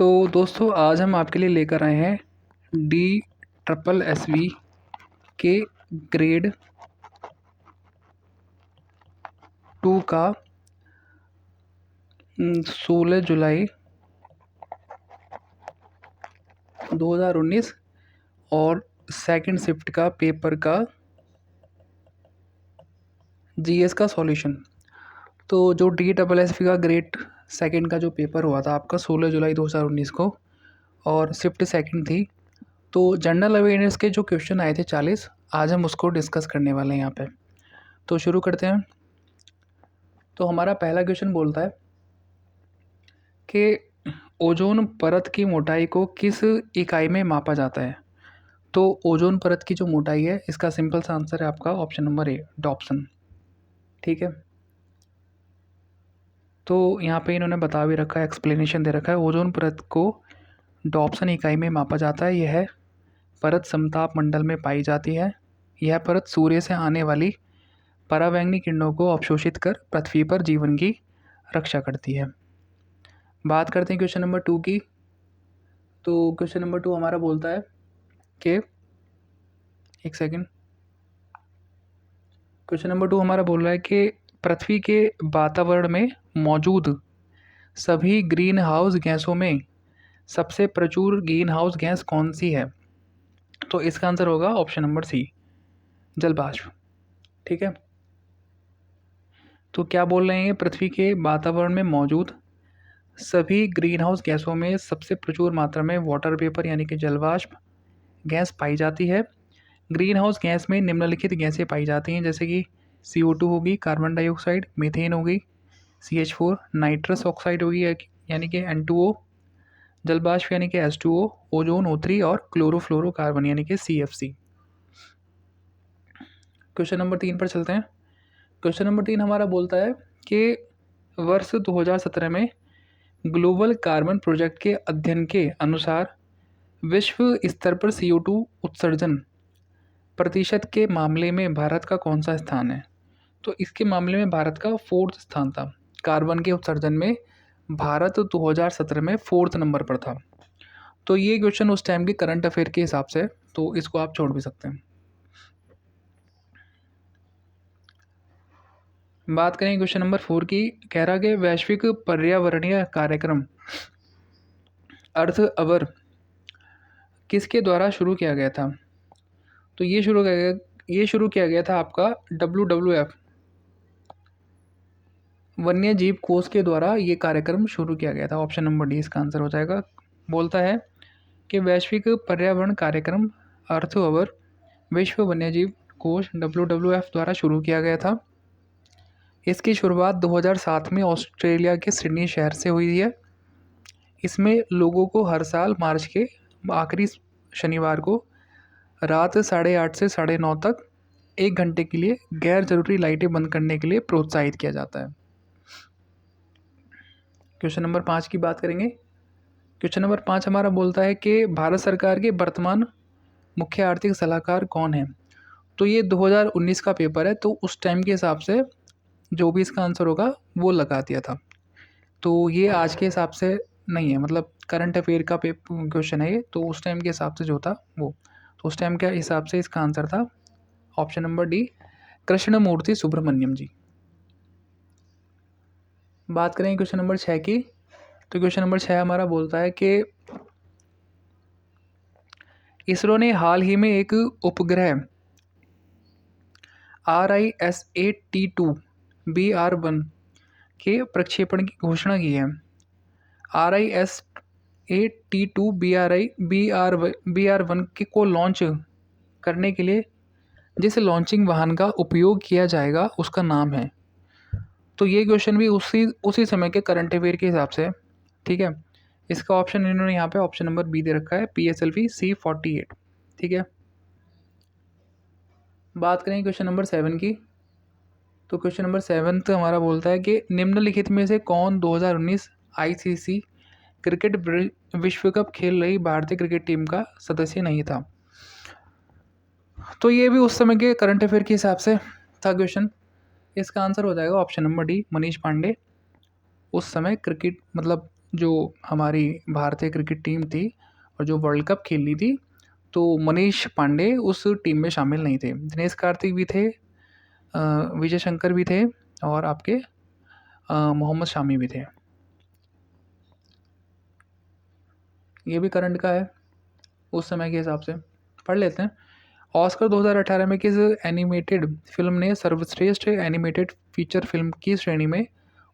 तो दोस्तों आज हम आपके लिए लेकर आए हैं DSSV के ग्रेड 2 का 16 जुलाई 2019 और सेकंड शिफ्ट का पेपर का जीएस का सॉल्यूशन। तो जो DSSV का ग्रेड सेकंड का जो पेपर हुआ था आपका 16 जुलाई 2019 को और शिफ्ट सेकंड थी, तो जनरल अवेयरनेस के जो क्वेश्चन आए थे 40, आज हम उसको डिस्कस करने वाले हैं यहाँ पे। तो शुरू करते हैं। तो हमारा पहला क्वेश्चन बोलता है कि ओजोन परत की मोटाई को किस इकाई में मापा जाता है। तो ओजोन परत की जो मोटाई है, इसका सिंपल सा आंसर है आपका ऑप्शन नंबर ए, डॉप्सन। ठीक है, तो यहाँ पे इन्होंने बता भी रखा है, एक्सप्लेनेशन दे रखा है। ओजोन परत को डॉप्सन इकाई में मापा जाता है। यह परत समताप मंडल में पाई जाती है। यह परत सूर्य से आने वाली परावैंगनी किरणों को अवशोषित कर पृथ्वी पर जीवन की रक्षा करती है। बात करते हैं क्वेश्चन नंबर 2 की। तो क्वेश्चन नंबर 2 हमारा बोलता है कि क्वेश्चन नंबर 2 हमारा बोल रहा है कि पृथ्वी के वातावरण में मौजूद सभी ग्रीन हाउस गैसों में सबसे प्रचुर ग्रीन हाउस गैस कौन सी है। तो इसका आंसर होगा ऑप्शन नंबर सी, जलवाष्प। ठीक है, तो क्या बोल रहे हैं, पृथ्वी के वातावरण में मौजूद सभी ग्रीन हाउस गैसों में सबसे प्रचुर मात्रा में वाटर वेपर यानी कि जलवाष्प गैस पाई जाती है। ग्रीन हाउस गैस में निम्नलिखित गैसें पाई जाती हैं, जैसे कि CO2 होगी, कार्बन डाइऑक्साइड, मीथेन होगी, CH4, नाइट्रस ऑक्साइड होगी यानी कि N2O, जलवाष्प यानी कि H2O, ओजोन O3 और क्लोरोफ्लोरोकार्बन यानी कि CFC। क्वेश्चन नंबर 3 पर चलते हैं। क्वेश्चन नंबर 3 हमारा बोलता है कि वर्ष 2017 में ग्लोबल कार्बन प्रोजेक्ट के अध्ययन के अनुसार विश्व स्तर पर CO2 उत्सर्जन प्रतिशत के मामले में भारत का कौन सा स्थान है। तो इसके मामले में भारत का 4th स्थान था। कार्बन के उत्सर्जन में भारत 2017 में 4th नंबर पर था। तो ये क्वेश्चन उस टाइम के करंट अफेयर के हिसाब से, तो इसको आप छोड़ भी सकते हैं। बात करें क्वेश्चन नंबर 4 की। कह रहा कि वैश्विक पर्यावरणीय कार्यक्रम अर्थ अवर किसके द्वारा शुरू किया गया था। तो ये शुरू किया गया था आपका WWF वन्य जीव कोष के द्वारा ये कार्यक्रम शुरू किया गया था। ऑप्शन नंबर डी इसका आंसर हो जाएगा। बोलता है कि वैश्विक पर्यावरण कार्यक्रम अर्थ अवर विश्व वन्यजीव कोष WWF द्वारा शुरू किया गया था। इसकी शुरुआत 2007 में ऑस्ट्रेलिया के सिडनी शहर से हुई है। इसमें लोगों को हर साल मार्च के आखिरी शनिवार को रात 8:30 से 9:30 तक 1 घंटे के लिए गैर जरूरी लाइटें बंद करने के लिए प्रोत्साहित किया जाता है। क्वेश्चन नंबर 5 की बात करेंगे। क्वेश्चन नंबर 5 हमारा बोलता है कि भारत सरकार के वर्तमान मुख्य आर्थिक सलाहकार कौन है। तो ये 2019 का पेपर है, तो उस टाइम के हिसाब से जो भी इसका आंसर होगा वो लगा दिया था। तो ये आज के हिसाब से नहीं है, मतलब करंट अफेयर का क्वेश्चन है ये, तो उस टाइम के हिसाब से जो था वो, तो उस टाइम के हिसाब से इसका आंसर था option number D, Krishnamurthy Subramaniam ji. बात करें क्वेश्चन नंबर 6 की। तो क्वेश्चन नंबर 6 हमारा बोलता है कि इसरो ने हाल ही में एक उपग्रह RISAT-2 BR1 के प्रक्षेपण की घोषणा की है। RISAT-2 BR1 को लॉन्च करने के लिए जिस लॉन्चिंग वाहन का उपयोग किया जाएगा उसका नाम है। तो ये क्वेश्चन भी उसी समय के करंट अफेयर के हिसाब से, ठीक है। इसका ऑप्शन इन्होंने यहाँ पे ऑप्शन नंबर बी दे रखा है, PSLV C-48। ठीक है, बात करें क्वेश्चन नंबर 7 की। तो क्वेश्चन नंबर 7 हमारा बोलता है कि निम्नलिखित में से कौन 2019 ICC क्रिकेट विश्व कप खेल रही भारतीय क्रिकेट टीम का सदस्य नहीं था। तो ये भी उस समय के करंट अफेयर के हिसाब से था क्वेश्चन। इसका आंसर हो जाएगा option number D, Manish Pandey. उस समय क्रिकेट मतलब जो हमारी भारतीय क्रिकेट टीम थी और जो वर्ल्ड कप खेली थी, तो मनीष पांडे उस टीम में शामिल नहीं थे। दिनेश कार्तिक भी थे, विजय शंकर भी थे और आपके मोहम्मद शामी भी थे। ये भी करंट का है उस समय के हिसाब से, पढ़ लेते हैं। ऑस्कर 2018 में किस एनिमेटेड फिल्म ने सर्वश्रेष्ठ एनिमेटेड फीचर फिल्म की श्रेणी में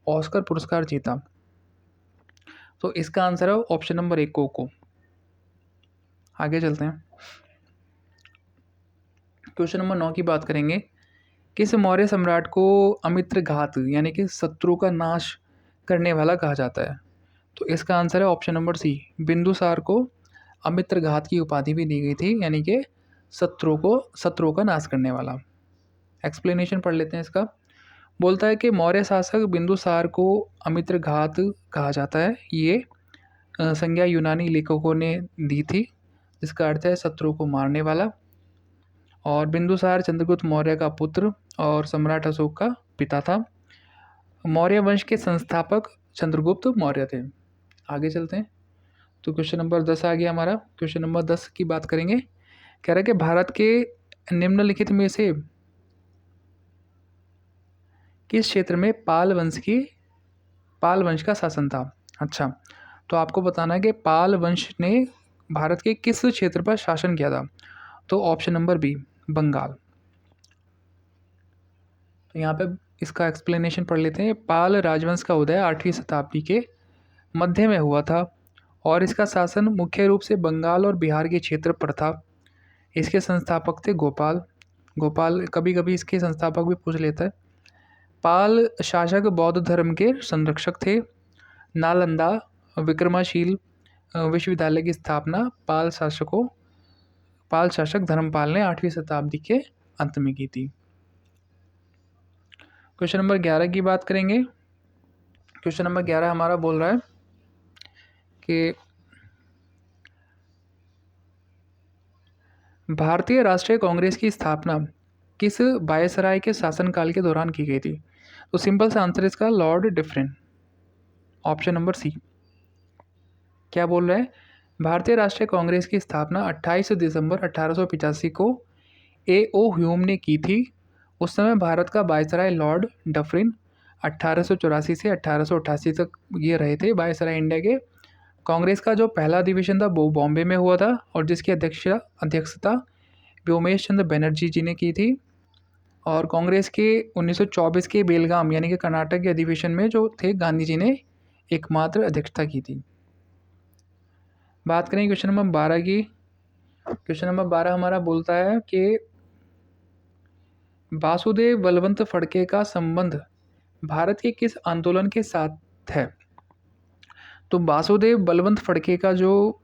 ऑस्कर पुरस्कार जीता? तो इसका आंसर है ऑप्शन नंबर 1 कोको। आगे चलते हैं, क्वेश्चन नंबर 9 की बात करेंगे। किस मौर्य सम्राट को अमित्र घात यानी कि शत्रु का नाश करने वाला कहा जाता है? तो इसका आंसर है ऑप्शन नंबर सी, बिंदुसार को अमित्र घात की उपाधि भी दी गई थी, यानी कि शत्रुओं का नाश करने वाला। एक्सप्लेनेशन पढ़ लेते हैं इसका। बोलता है कि मौर्य शासक बिंदुसार को अमित्र घात कहा जाता है। ये संज्ञा यूनानी लेखकों ने दी थी, जिसका अर्थ है शत्रु को मारने वाला। और बिंदुसार चंद्रगुप्त मौर्य का पुत्र और सम्राट अशोक का पिता था। मौर्य वंश के संस्थापक चंद्रगुप्त मौर्य थे। आगे चलते हैं, तो क्वेश्चन नंबर 10 आ गया हमारा। क्वेश्चन नंबर 10 की बात करेंगे। कह रहा है कि भारत के निम्नलिखित में से किस क्षेत्र में पाल वंश का शासन था? अच्छा, तो आपको बताना है कि पाल वंश ने भारत के किस क्षेत्र पर शासन किया था? तो ऑप्शन नंबर बी, बंगाल। तो यहाँ पे इसका एक्सप्लेनेशन पढ़ लेते हैं। पाल राजवंश का उदय 8वीं शताब्दी के मध्य में हुआ था और इसका शासन मुख्य रूप से बंगाल और बिहार के क्षेत्र पर था। इसके संस्थापक थे गोपाल, कभी कभी इसके संस्थापक भी पूछ लेता है। पाल शासक बौद्ध धर्म के संरक्षक थे। नालंदा विक्रमाशील विश्वविद्यालय की स्थापना पाल शासक धर्मपाल ने 8वीं शताब्दी के अंत में की थी। क्वेश्चन नंबर 11 की बात करेंगे। क्वेश्चन नंबर 11 हमारा बोल रहा है कि भारतीय राष्ट्रीय कांग्रेस की स्थापना किस वायसराय के शासनकाल के दौरान की गई थी? तो सिंपल सा आंसर इसका लॉर्ड डिफरेन, ऑप्शन नंबर सी। क्या बोल रहा है? भारतीय राष्ट्रीय कांग्रेस की स्थापना 28 दिसंबर 1885 को A.O. ह्यूम ने की थी। उस समय भारत का वायसराय लॉर्ड डफरिन 1884 से 1888 तक ये रहे थे वायसराय इंडिया के। कांग्रेस का जो पहला अधिवेशन था वो बॉम्बे में हुआ था और जिसकी अध्यक्षता व्योमेश चंद्र बनर्जी जी ने की थी। और कांग्रेस के 1924 के बेलगाम यानी कि कर्नाटक के अधिवेशन में जो थे गांधी जी ने एकमात्र अध्यक्षता की थी। बात करें क्वेश्चन नंबर 12 की। क्वेश्चन नंबर 12 हमारा बोलता है कि वासुदेव बलवंत फड़के का संबंध भारत के किस आंदोलन के साथ है? तो वासुदेव बलवंत फड़के का जो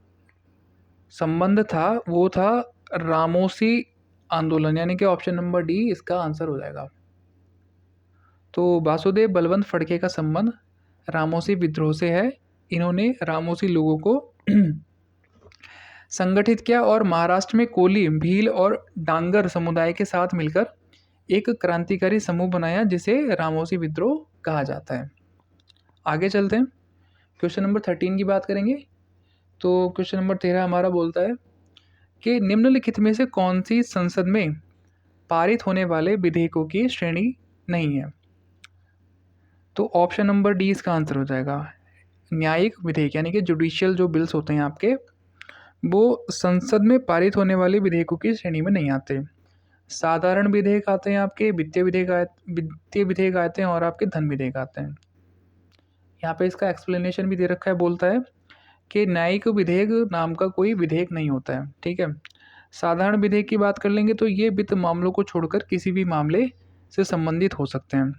संबंध था वो था रामोसी आंदोलन, यानी कि ऑप्शन नंबर डी इसका आंसर हो जाएगा। तो वासुदेव बलवंत फड़के का संबंध रामोसी विद्रोह से है। इन्होंने रामोसी लोगों को संगठित किया और महाराष्ट्र में कोली, भील और डांगर समुदाय के साथ मिलकर एक क्रांतिकारी समूह बनाया जिसे रामोसी विद्रोह कहा जाता है। आगे चलते हैं, क्वेश्चन नंबर 13 की बात करेंगे। तो क्वेश्चन नंबर 13 हमारा बोलता है कि निम्नलिखित में से कौन सी संसद में पारित होने वाले विधेयकों की श्रेणी नहीं है? तो ऑप्शन नंबर डी इसका आंसर हो जाएगा। न्यायिक विधेयक यानी कि जुडिशियल जो बिल्स होते हैं आपके, वो संसद में पारित होने वाले विधेयकों की श्रेणी में नहीं आते। साधारण विधेयक आते हैं आपके, वित्तीय विधेयक आते हैं और आपके धन विधेयक आते हैं। यहाँ पे इसका एक्सप्लेनेशन भी दे रखा है। बोलता है कि न्यायिक विधेयक नाम का कोई विधेयक नहीं होता है, ठीक है। साधारण विधेयक की बात कर लेंगे तो ये वित्त मामलों को छोड़कर किसी भी मामले से संबंधित हो सकते हैं।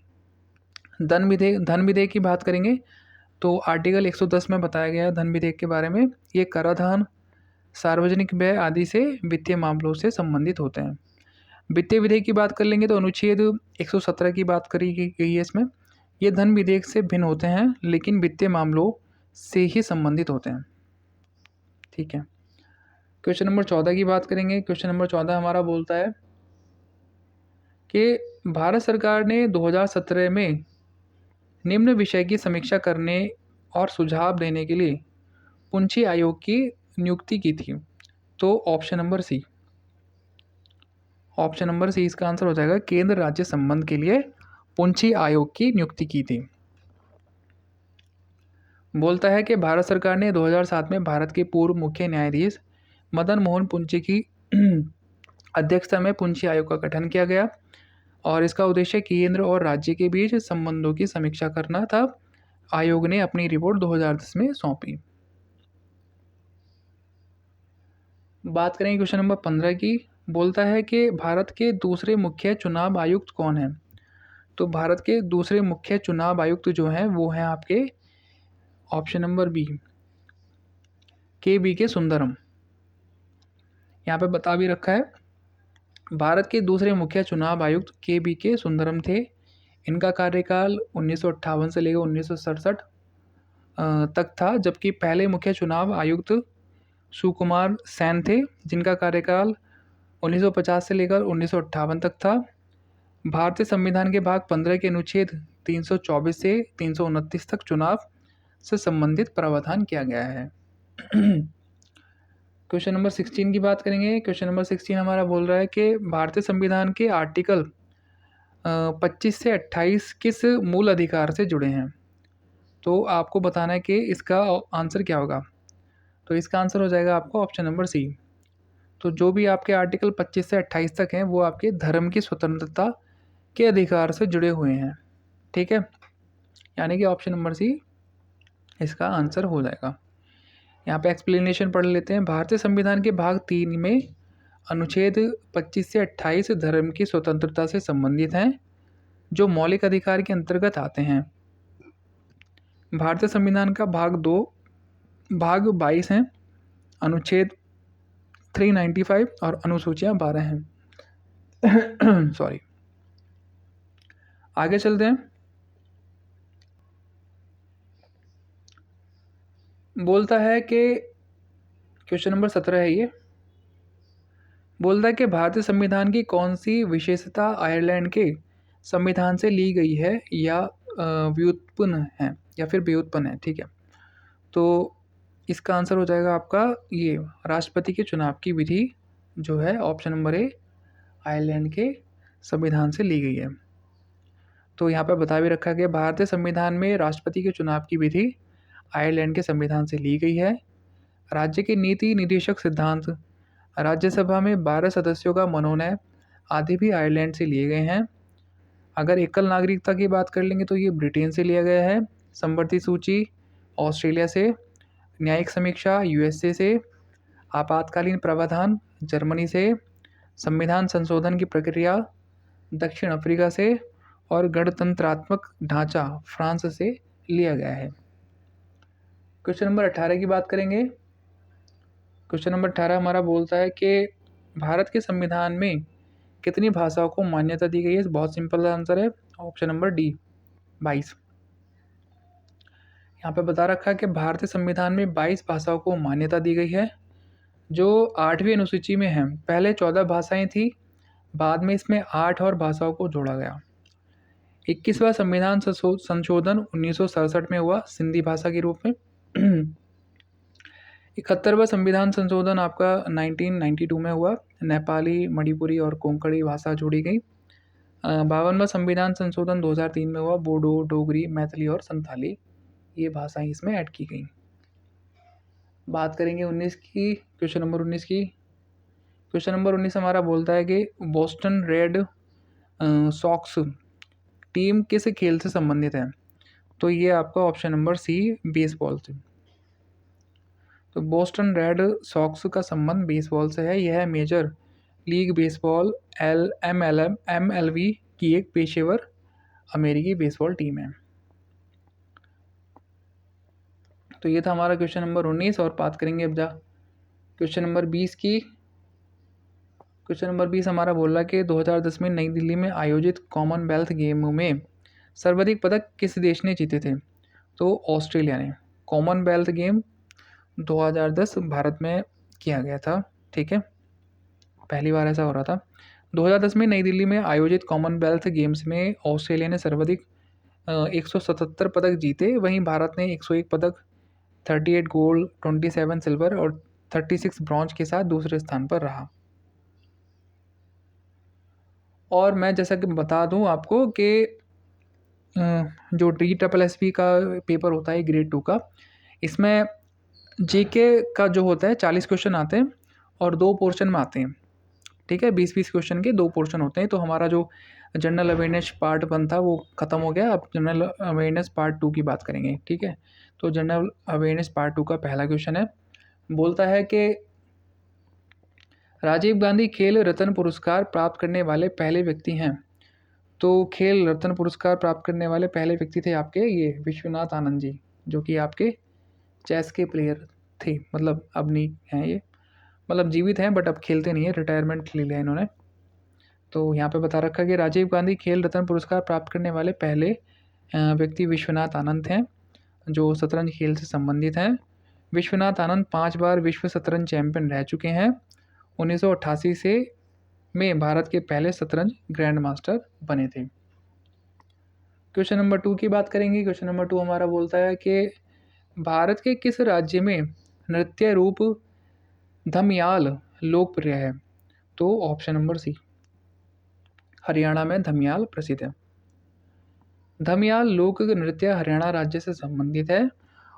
धन विधेयक की बात करेंगे तो आर्टिकल 110 में बताया गया है धन विधेयक के बारे में। ये कराधान, सार्वजनिक व्यय आदि से वित्तीय मामलों से संबंधित होते हैं। वित्तीय विधेयक की बात कर लेंगे तो अनुच्छेद 117 की बात करी गई है इसमें। ये धन विधेयक से भिन्न होते हैं लेकिन वित्तीय मामलों से ही संबंधित होते हैं, ठीक है। क्वेश्चन नंबर 14 की बात करेंगे। क्वेश्चन नंबर 14 हमारा बोलता है कि भारत सरकार ने 2017 में निम्न विषय की समीक्षा करने और सुझाव देने के लिए पुंछी आयोग की नियुक्ति की थी? तो ऑप्शन नंबर सी इसका आंसर हो जाएगा। केंद्र राज्य संबंध के लिए पुंछी आयोग की नियुक्ति की थी। बोलता है कि भारत सरकार ने 2007 में भारत के पूर्व मुख्य न्यायाधीश मदन मोहन पुंछी की अध्यक्षता में पुंछी आयोग का गठन किया गया और इसका उद्देश्य केंद्र और राज्य के बीच संबंधों की समीक्षा करना था। आयोग ने अपनी रिपोर्ट 2010 में सौंपी। बात करेंगे क्वेश्चन नंबर 15 की। बोलता है कि भारत के दूसरे मुख्य चुनाव आयुक्त कौन हैं? तो भारत के दूसरे मुख्य चुनाव आयुक्त जो हैं वो हैं आपके ऑप्शन नंबर बी, के सुंदरम। यहाँ पे बता भी रखा है, भारत के दूसरे मुख्य चुनाव आयुक्त के सुंदरम थे। इनका कार्यकाल 1958 से लेकर 1967 तक था, जबकि पहले मुख्य चुनाव आयुक्त सुकुमार सेन थे, जिनका कार्यकाल 1950 से लेकर 1958 तक था। भारतीय संविधान के भाग 15 के अनुच्छेद 324 से 329 तक चुनाव से संबंधित प्रावधान किया गया है। क्वेश्चन नंबर 16 की बात करेंगे। क्वेश्चन नंबर 16 हमारा बोल रहा है कि भारतीय संविधान के आर्टिकल 25 से 28 किस मूल अधिकार से जुड़े हैं? तो आपको बताना है कि इसका आंसर क्या होगा। तो इसका आंसर हो जाएगा आपको ऑप्शन नंबर सी। तो जो भी आपके आर्टिकल 25 से 28 तक हैं वो आपके धर्म की स्वतंत्रता के अधिकार से जुड़े हुए हैं। ठीक है, यानी कि ऑप्शन नंबर सी इसका आंसर हो जाएगा। यहाँ पे एक्सप्लेनेशन पढ़ लेते हैं। भारतीय संविधान के भाग 3 में अनुच्छेद 25 से 28 धर्म की स्वतंत्रता से संबंधित हैं, जो मौलिक अधिकार के अंतर्गत आते हैं। भारतीय संविधान का भाग 22 हैं, अनुच्छेद 395 और अनुसूचियाँ 12 हैं। सॉरी, आगे चलते हैं। बोलता है कि क्वेश्चन नंबर 17 है ये। बोलता है कि भारतीय संविधान की कौन सी विशेषता आयरलैंड के संविधान से ली गई है या व्युत्पन्न है या फिर व्युत्पन्न है। ठीक है, तो इसका आंसर हो जाएगा आपका ये राष्ट्रपति के चुनाव की विधि जो है ऑप्शन नंबर ए आयरलैंड के संविधान से ली गई है। तो यहाँ पे बता भी रखा गया भारतीय संविधान में राष्ट्रपति के चुनाव की विधि आयरलैंड के संविधान से ली गई है। राज्य के नीति निदेशक सिद्धांत, राज्यसभा में 12 सदस्यों का मनोनयन आदि भी आयरलैंड से लिए गए हैं। अगर एकल नागरिकता की बात कर लेंगे तो ये ब्रिटेन से लिया गया है। संवर्ती सूची ऑस्ट्रेलिया से, न्यायिक समीक्षा यूएसए से, आपातकालीन प्रावधान जर्मनी से, संविधान संशोधन की प्रक्रिया दक्षिण अफ्रीका से और गणतंत्रात्मक ढांचा फ्रांस से लिया गया है। क्वेश्चन नंबर 18 की बात करेंगे। क्वेश्चन नंबर 18 हमारा बोलता है कि भारत के संविधान में कितनी भाषाओं को मान्यता दी गई है? बहुत सिंपल आंसर है ऑप्शन नंबर डी 22। यहाँ पे बता रखा है कि भारतीय संविधान में 22 भाषाओं को मान्यता दी गई है, जो 8वीं अनुसूची में है। पहले 14 भाषाएं थी, बाद में इसमें 8 और भाषाओं को जोड़ा गया। 21वां संविधान संशोधन 1967 में हुआ सिंधी भाषा के रूप में। 71वां संविधान संशोधन आपका 1992 में हुआ, नेपाली, मणिपुरी और कोंकणी भाषा जोड़ी गई। 52वां संविधान संशोधन 2003 में हुआ, बोडो, डोगरी, मैथिली और संथाली ये भाषाएं इसमें ऐड की गई। बात करेंगे 19 की, क्वेश्चन नंबर 19 की। क्वेश्चन नंबर 19 हमारा बोलता है कि बोस्टन रेड सॉक्स टीम किस खेल से संबंधित है? तो ये आपका ऑप्शन नंबर सी बेसबॉल से। तो बोस्टन रेड सॉक्स का संबंध बेसबॉल से है। यह मेजर लीग बेसबॉल MLB की एक पेशेवर अमेरिकी बेसबॉल टीम है। तो ये था हमारा क्वेश्चन नंबर 19 और बात करेंगे अब क्वेश्चन नंबर 20 की। क्वेश्चन नंबर 20 हमारा बोल रहा है कि 2010 में नई दिल्ली में आयोजित कॉमनवेल्थ गेम में सर्वाधिक पदक किस देश ने जीते थे? तो ऑस्ट्रेलिया ने। कॉमनवेल्थ गेम 2010 भारत में किया गया था। ठीक है, पहली बार ऐसा हो रहा था। 2010 में नई दिल्ली में आयोजित कॉमनवेल्थ गेम्स में ऑस्ट्रेलिया ने सर्वाधिक 177 पदक जीते। वहीं भारत ने 101 पदक, 38 गोल्ड, 27 सिल्वर और 36 ब्रॉन्ज के साथ दूसरे स्थान पर रहा। और मैं जैसा कि बता दूं आपको कि जो DSSB का पेपर होता है ग्रेड 2 का, इसमें जीके का जो होता है 40 क्वेश्चन आते हैं और 2 पोर्शन में आते हैं। ठीक है, 20-20 क्वेश्चन के 2 पोर्शन होते हैं। तो हमारा जो जनरल अवेयरनेस पार्ट 1 था वो ख़त्म हो गया। अब जनरल अवेयरनेस पार्ट 2 की बात करेंगे। ठीक है, तो जनरल अवेयरनेस पार्ट 2 का पहला क्वेश्चन है, बोलता है कि राजीव गांधी खेल रत्न पुरस्कार प्राप्त करने वाले पहले व्यक्ति हैं। तो खेल रत्न पुरस्कार प्राप्त करने वाले पहले व्यक्ति थे आपके ये विश्वनाथ आनंद जी, जो कि आपके चेस के प्लेयर थे। मतलब अब नहीं हैं ये, मतलब जीवित हैं बट अब खेलते नहीं है, रिटायरमेंट ले लिया इन्होंने। तो यहाँ पे बता रखा है कि राजीव गांधी खेल रत्न पुरस्कार प्राप्त करने वाले पहले व्यक्ति विश्वनाथ आनंद हैं, जो शतरंज खेल से संबंधित हैं। विश्वनाथ आनंद 5 बार विश्व शतरंज चैंपियन रह चुके हैं। 1988 से में भारत के पहले शतरंज ग्रैंड मास्टर बने थे। क्वेश्चन नंबर 2 की बात करेंगे। क्वेश्चन नंबर 2 हमारा बोलता है कि भारत के किस राज्य में नृत्य रूप धमयाल लोकप्रिय है? तो ऑप्शन नंबर सी, हरियाणा में धमयाल प्रसिद्ध है। धमयाल लोक नृत्य हरियाणा राज्य से संबंधित है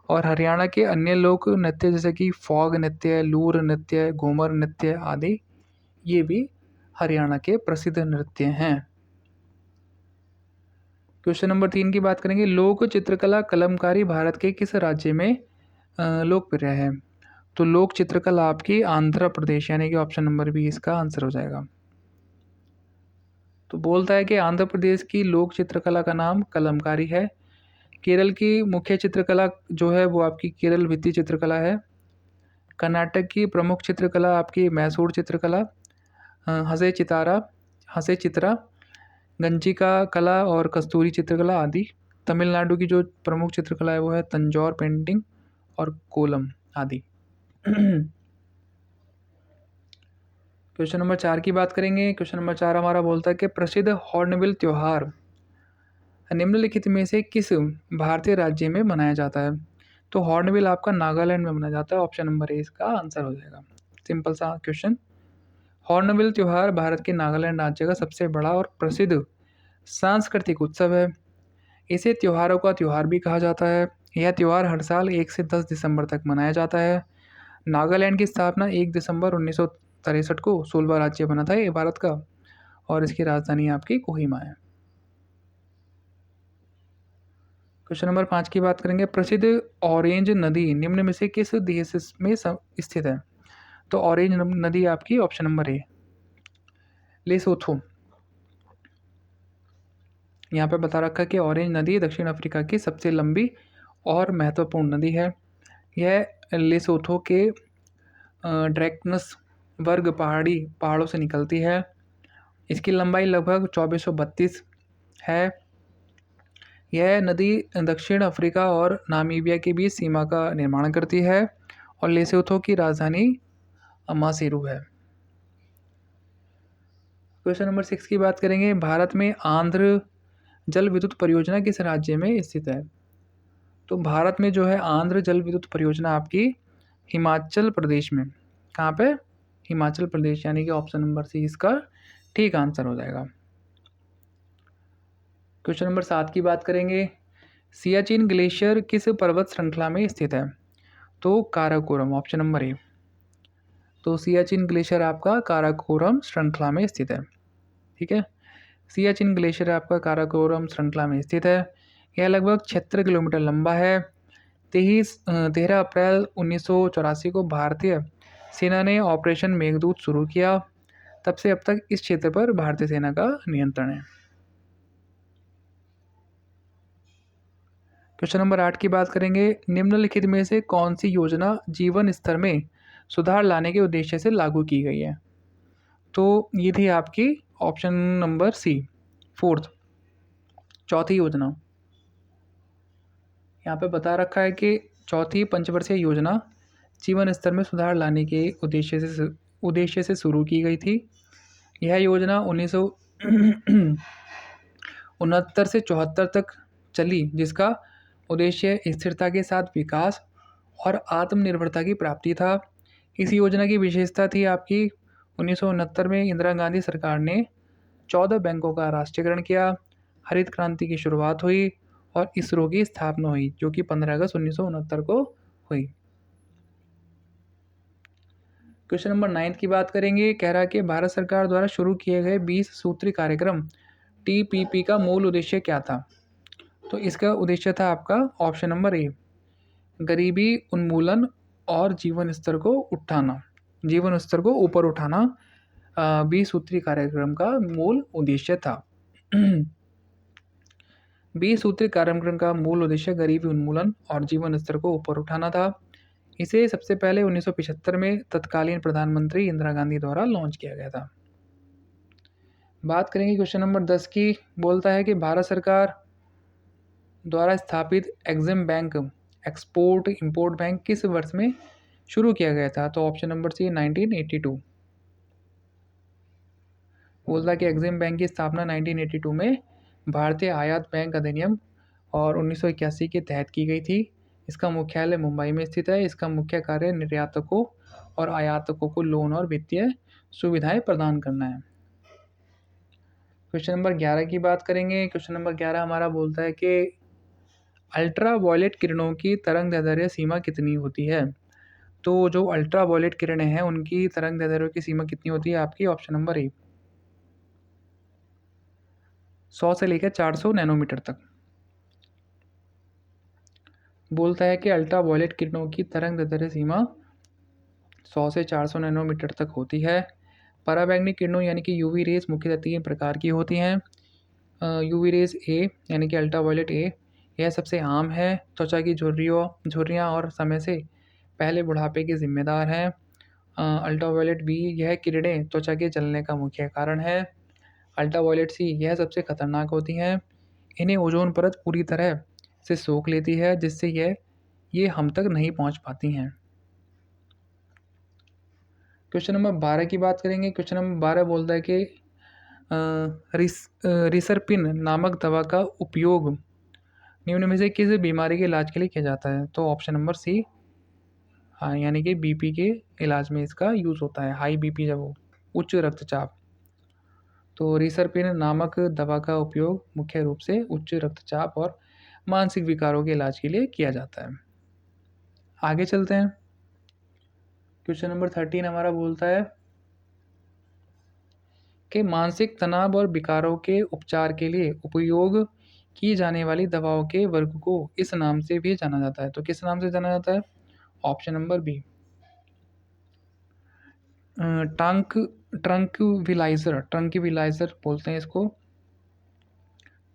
और हरियाणा के अन्य लोक नृत्य जैसे कि फॉग नृत्य, लूर नृत्य, घूमर नृत्य आदि, ये भी हरियाणा के प्रसिद्ध नृत्य हैं। क्वेश्चन नंबर 3 की बात करेंगे। लोक चित्रकला कलमकारी भारत के किस राज्य में लोकप्रिय है? तो लोक चित्रकला आपकी आंध्र प्रदेश, यानी कि ऑप्शन नंबर बी इसका आंसर हो जाएगा। तो बोलता है कि आंध्र प्रदेश की लोक चित्रकला का नाम कलमकारी है। केरल की मुख्य चित्रकला जो है वो आपकी केरल भित्ति चित्रकला है। कर्नाटक की प्रमुख चित्रकला आपकी मैसूर चित्रकला, हसे चित्रा, गंजिका कला और कस्तूरी चित्रकला आदि। तमिलनाडु की जो प्रमुख चित्रकला है वो है तंजौर पेंटिंग और कोलम आदि। क्वेश्चन नंबर 4 की बात करेंगे। क्वेश्चन नंबर 4 हमारा बोलता है कि प्रसिद्ध हॉर्नबिल त्यौहार निम्नलिखित में से किस भारतीय राज्य में मनाया जाता है? तो हॉर्नबिल आपका नागालैंड में मनाया जाता है। ऑप्शन नंबर ए इसका आंसर हो जाएगा। सिंपल सा क्वेश्चन। हॉर्नबिल त्यौहार भारत के नागालैंड राज्य का सबसे बड़ा और प्रसिद्ध सांस्कृतिक उत्सव है। इसे त्योहारों का त्यौहार भी कहा जाता है। यह त्यौहार हर साल 1 से 10 दिसंबर तक मनाया जाता है। नागालैंड की स्थापना 1 दिसंबर 1963 को 16वां राज्य बना था ये भारत का, और इसकी राजधानी आपकी कोहिमा है। क्वेश्चन नंबर 5 की बात करेंगे। प्रसिद्ध ऑरेंज नदी निम्न में से किस देश में स्थित है? तो ऑरेंज नदी आपकी ऑप्शन नंबर ए, लेसोथो। यहाँ पे बता रखा है कि ऑरेंज नदी दक्षिण अफ्रीका की सबसे लंबी और महत्वपूर्ण नदी है। यह लेसोथो के ड्रैकनस वर्ग पहाड़ों से निकलती है। इसकी लंबाई लगभग 2432 है। यह नदी दक्षिण अफ्रीका और नामीबिया के बीच सीमा का निर्माण करती है और लेसोथो की राजधानी अमासेरू है। क्वेश्चन नंबर 6 की बात करेंगे। भारत में आंध्र जल विद्युत परियोजना किस राज्य में स्थित है? तो भारत में जो है आंध्र जल विद्युत परियोजना आपकी हिमाचल प्रदेश में। कहाँ पे? हिमाचल प्रदेश, यानी कि ऑप्शन नंबर सी इसका ठीक आंसर हो जाएगा। क्वेश्चन नंबर 7 की बात करेंगे। सियाचिन ग्लेशियर किस पर्वत श्रृंखला में स्थित है? तो काराकोरम, ऑप्शन नंबर ए। तो सियाचिन ग्लेशियर आपका काराकोरम श्रृंखला में स्थित है। ठीक है, सियाचिन ग्लेशियर आपका काराकोरम श्रृंखला में स्थित है। यह लगभग 76 किलोमीटर लंबा है। 13 अप्रैल 1984 को भारतीय सेना ने ऑपरेशन मेघदूत शुरू किया। तब से अब तक इस क्षेत्र पर भारतीय सेना का नियंत्रण है। क्वेश्चन नंबर 8 की बात करेंगे। निम्नलिखित में से कौन सी योजना जीवन स्तर में सुधार लाने के उद्देश्य से लागू की गई है? तो ये थी आपकी ऑप्शन नंबर सी, फोर्थ, चौथी योजना। यहाँ पे बता रखा है कि चौथी पंचवर्षीय योजना जीवन स्तर में सुधार लाने के उद्देश्य से शुरू की गई थी। यह योजना 1969 से 74 तक चली, जिसका उद्देश्य स्थिरता के साथ विकास और आत्मनिर्भरता की प्राप्ति था। इस योजना की विशेषता थी आपकी 1969 में इंदिरा गांधी सरकार ने 14 बैंकों का राष्ट्रीयकरण किया, हरित क्रांति की शुरुआत हुई और इसरो की स्थापना हुई, जो कि 15 अगस्त 1969 को हुई। क्वेश्चन नंबर 9 की बात करेंगे। कह रहा है कि भारत सरकार द्वारा शुरू किए गए 20 सूत्री कार्यक्रम टीपीपी का मूल उद्देश्य क्या था? तो इसका उद्देश्य था आपका ऑप्शन नंबर ए, गरीबी उन्मूलन और जीवन स्तर को ऊपर उठाना 20 सूत्री कार्यक्रम का मूल उद्देश्य था। 20 सूत्री कार्यक्रम का मूल उद्देश्य गरीबी उन्मूलन और जीवन स्तर को ऊपर उठाना था। इसे सबसे पहले 1975 में तत्कालीन प्रधानमंत्री इंदिरा गांधी द्वारा लॉन्च किया गया था। बात करेंगे क्वेश्चन नंबर 10 की। बोलता है कि भारत सरकार द्वारा स्थापित EXIM bank export import bank किस वर्ष में शुरू किया गया था? तो ऑप्शन नंबर सी 1982। बोलता है कि एग्जिम बैंक की स्थापना 1982 में भारतीय आयात बैंक अधिनियम और 1981 के तहत की गई थी। इसका मुख्यालय मुंबई में स्थित है। इसका मुख्य कार्य निर्यातकों और आयातकों को लोन और वित्तीय सुविधाएं प्रदान करना है। क्वेश्चन नंबर 11 की बात करेंगे। क्वेश्चन नंबर 11 हमारा बोलता है कि अल्ट्रा वायलेट किरणों की तरंगदैर्ध्य सीमा कितनी होती है? तो जो अल्ट्रा वायलेट किरणें हैं उनकी तरंगदैर्ध्य की सीमा कितनी होती है आपकी? ऑप्शन नंबर ए 100 से लेकर 400 नैनोमीटर तक। बोलता है कि अल्ट्रा वायलेट किरणों की तरंगदैर्ध्य सीमा 100 से 400 नैनोमीटर तक होती है। पराबैंगनी किरणों यानी कि यूवी रेज मुख्यतः 3 प्रकार की होती हैं। यूवी रेज ए यानी कि अल्ट्रा वायलेट ए, यह सबसे आम है। त्वचा की झुर्रियाँ और समय से पहले बुढ़ापे के जिम्मेदार हैं। अल्ट्रा वायलेट बी, यह किरणें त्वचा के जलने का मुख्य कारण है। अल्ट्रा वायलेट सी, यह सबसे खतरनाक होती हैं। इन्हें ओजोन परत पूरी तरह से सोख लेती है, जिससे ये हम तक नहीं पहुंच पाती हैं। क्वेश्चन नंबर 12 की बात करेंगे। क्वेश्चन नंबर 12 बोलता है कि रिसरपिन नामक दवा का उपयोग निम्न में से किस बीमारी के इलाज के लिए किया जाता है? तो ऑप्शन नंबर सी, हाँ, यानी कि बीपी के इलाज में इसका यूज़ होता है। हाई बीपी जब हो, उच्च रक्तचाप। तो रिसरपिन नामक दवा का उपयोग मुख्य रूप से उच्च रक्तचाप और मानसिक विकारों के इलाज के लिए किया जाता है। आगे चलते हैं। क्वेश्चन नंबर 13 हमारा बोलता है कि मानसिक तनाव और विकारों के उपचार के लिए उपयोग की जाने वाली दवाओं के वर्ग को इस नाम से भी जाना जाता है। तो किस नाम से जाना जाता है? ऑप्शन नंबर बी, ट्रंक्विलाइजर बोलते हैं इसको।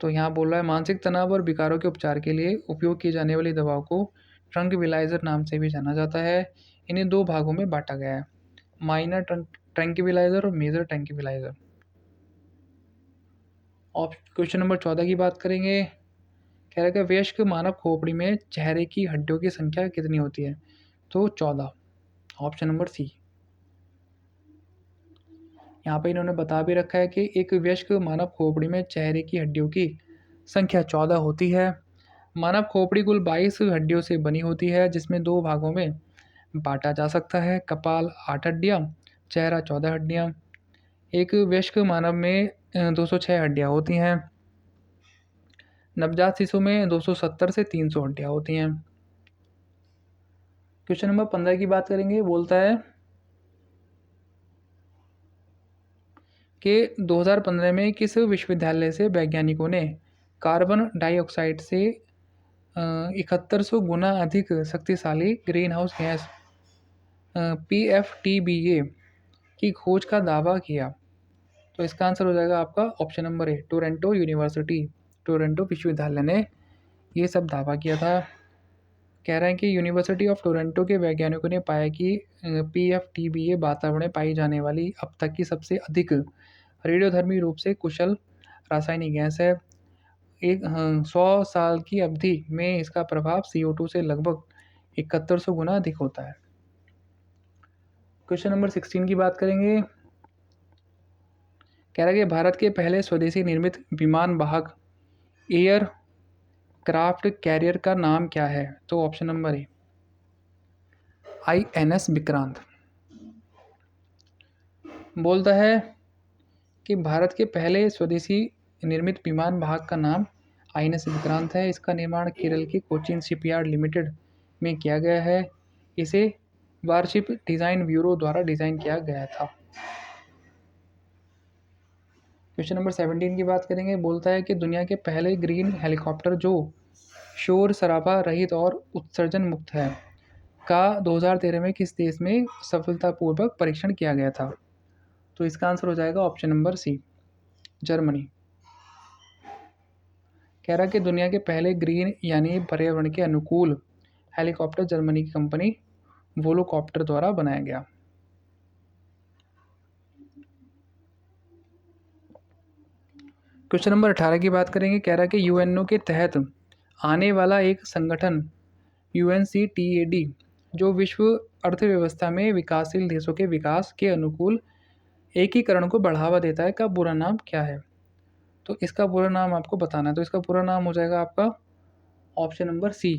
तो यहाँ बोल रहा है मानसिक तनाव और विकारों के उपचार के लिए उपयोग की जाने वाली दवाओं को ट्रंक्विलाइजर नाम से भी जाना जाता है। इन्हें 2 भागों में बांटा गया है, माइनर ट्रंक्विलाइजर और मेजर ट्रंक्विलाइजर। क्वेश्चन नंबर 14 की बात करेंगे। कह रहा है कि वयस्क मानव खोपड़ी में चेहरे की हड्डियों की संख्या कितनी होती है? तो 14, ऑप्शन नंबर सी। यहाँ पे इन्होंने बता भी रखा है कि एक वयस्क मानव खोपड़ी में चेहरे की हड्डियों की संख्या 14 होती है। मानव खोपड़ी कुल 22 हड्डियों से बनी होती है, जिसमें 2 भागों में बांटा जा सकता है। कपाल 8 हड्डियाँ, चेहरा 14 हड्डियाँ। एक वयस्क मानव में 206 हड्डियाँ होती हैं। नवजात शिशु में 270 से 300 हड्डियाँ होती हैं। क्वेश्चन नंबर 15 की बात करेंगे। बोलता है कि 2015 में किस विश्वविद्यालय से वैज्ञानिकों ने कार्बन डाइऑक्साइड से 7100 गुना अधिक शक्तिशाली ग्रीन हाउस गैस PFTBA की खोज का दावा किया? तो इसका आंसर हो जाएगा आपका ऑप्शन नंबर ए, टोरंटो विश्वविद्यालय ने ये सब दावा किया था। कह रहे हैं कि यूनिवर्सिटी ऑफ टोरंटो के वैज्ञानिकों ने पाया कि PFTBA वातावरण में पाई जाने वाली अब तक की सबसे अधिक रेडियोधर्मी रूप से कुशल रासायनिक गैस है। 100 साल की अवधि में इसका प्रभाव CO2 से लगभग 7100 गुना अधिक होता है। क्वेश्चन नंबर 16 की बात करेंगे। कह रहा है कि भारत के पहले स्वदेशी निर्मित विमान वाहक एयर क्राफ्ट कैरियर का नाम क्या है? तो option number A INS Vikrant. बोलता है कि भारत के पहले स्वदेशी निर्मित विमान वाहक का नाम INS विक्रांत है। इसका निर्माण केरल के कोचीन शिपयार्ड लिमिटेड में किया गया है। इसे वारशिप डिज़ाइन ब्यूरो द्वारा डिज़ाइन किया गया था। क्वेश्चन नंबर 17 की बात करेंगे। बोलता है कि दुनिया के पहले ग्रीन हेलीकॉप्टर जो शोर शराबा रहित और उत्सर्जन मुक्त है का 2013 में किस देश में सफलतापूर्वक परीक्षण किया गया था? तो इसका आंसर हो जाएगा ऑप्शन नंबर सी जर्मनी। कह रहा कि दुनिया के पहले ग्रीन यानी पर्यावरण के अनुकूल हेलीकॉप्टर जर्मनी की कंपनी वोलोकॉप्टर द्वारा बनाया गया। क्वेश्चन नंबर 18 की बात करेंगे। कह रहा कि यूएनओ के तहत आने वाला एक संगठन UNCTAD जो विश्व अर्थव्यवस्था में विकासशील देशों के विकास के अनुकूल एकीकरण को बढ़ावा देता है का पूरा नाम क्या है? तो इसका पूरा नाम आपको बताना है। तो इसका पूरा नाम हो जाएगा आपका option number C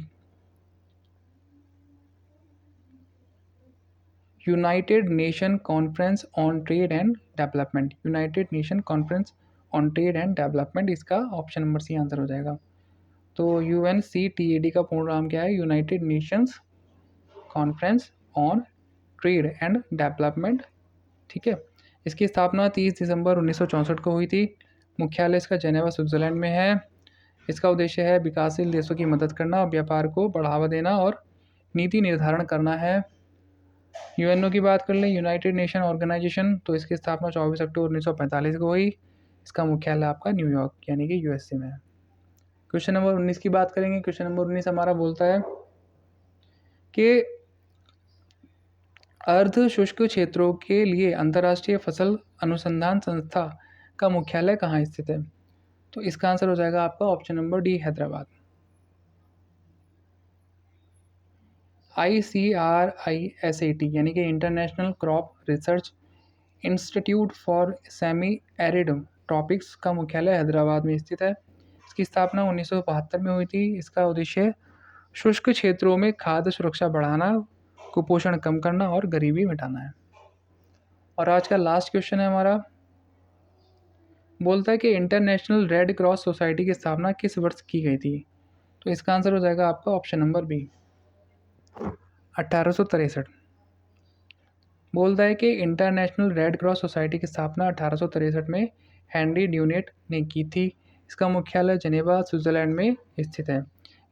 United Nation Conference on Trade and Development. United Nation Conference on Trade and Development, इसका ऑप्शन नंबर सी आंसर हो जाएगा। तो UNCTAD का पूर्ण नाम क्या है? United Nations Conference on Trade and Development. ठीक है। इसकी स्थापना 30 दिसंबर 1964 को हुई थी। मुख्यालय इसका जेनेवा स्विट्जरलैंड में है। इसका उद्देश्य है विकासशील देशों की मदद करना, व्यापार को बढ़ावा देना और नीति निर्धारण करना है। यूएनओ की बात कर लें, यूनाइटेड नेशन ऑर्गेनाइजेशन, तो इसकी स्थापना 24 अक्टूबर 1945 को हुई। इसका मुख्यालय आपका न्यूयॉर्क यानी कि USA में है। क्वेश्चन नंबर 19 की बात करेंगे। क्वेश्चन नंबर 19 हमारा बोलता है कि अर्ध शुष्क क्षेत्रों के लिए अंतर्राष्ट्रीय फसल अनुसंधान संस्था का मुख्यालय कहाँ स्थित है? तो इसका आंसर हो जाएगा आपका option number D Hyderabad. ICRISAT यानी कि international crop research institute for semi arid tropics का मुख्यालय हैदराबाद में स्थित है। इसकी स्थापना 1972 में हुई थी। इसका उद्देश्य शुष्क क्षेत्रों में खाद्य सुरक्षा बढ़ाना, कुपोषण कम करना और गरीबी मिटाना है। और आज का लास्ट क्वेश्चन है हमारा, बोलता है कि इंटरनेशनल रेड क्रॉस सोसाइटी की स्थापना किस वर्ष की गई थी? तो इसका आंसर हो जाएगा आपका ऑप्शन नंबर बी 1863। बोलता है कि इंटरनेशनल रेड क्रॉस सोसाइटी की स्थापना 1863 में हेनरी ड्यूनेट ने की थी। इसका मुख्यालय जेनेवा स्विट्जरलैंड में स्थित है।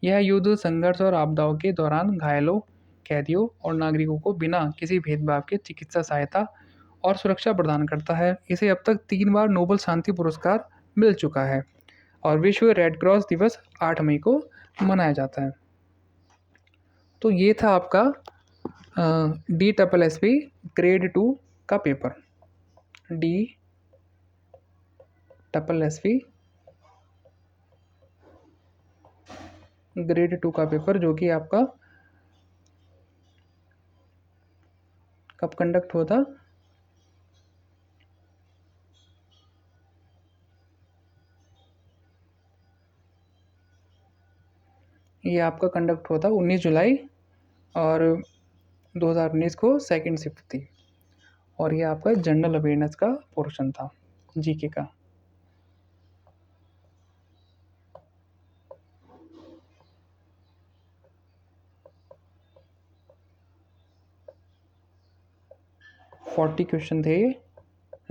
यह युद्ध, संघर्ष और आपदाओं के दौरान घायलों, कैदियों और नागरिकों को बिना किसी भेदभाव के चिकित्सा सहायता और सुरक्षा प्रदान करता है। इसे अब तक 3 बार नोबेल शांति पुरस्कार मिल चुका है और विश्व रेड क्रॉस दिवस 8 मई को मनाया जाता है। तो ये था आपका DSSB ग्रेड 2 का पेपर। DSSB ग्रेड 2 का पेपर जो कि आपका कब कंडक्ट हुआ था? ये आपका कंडक्ट हुआ था 19 जुलाई और 2019 को सेकंड शिफ्ट थी। और ये आपका जनरल अवेयरनेस का पोर्शन था, GK का। फोर्टी क्वेश्चन थे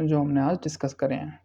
जो हमने आज डिस्कस करे हैं।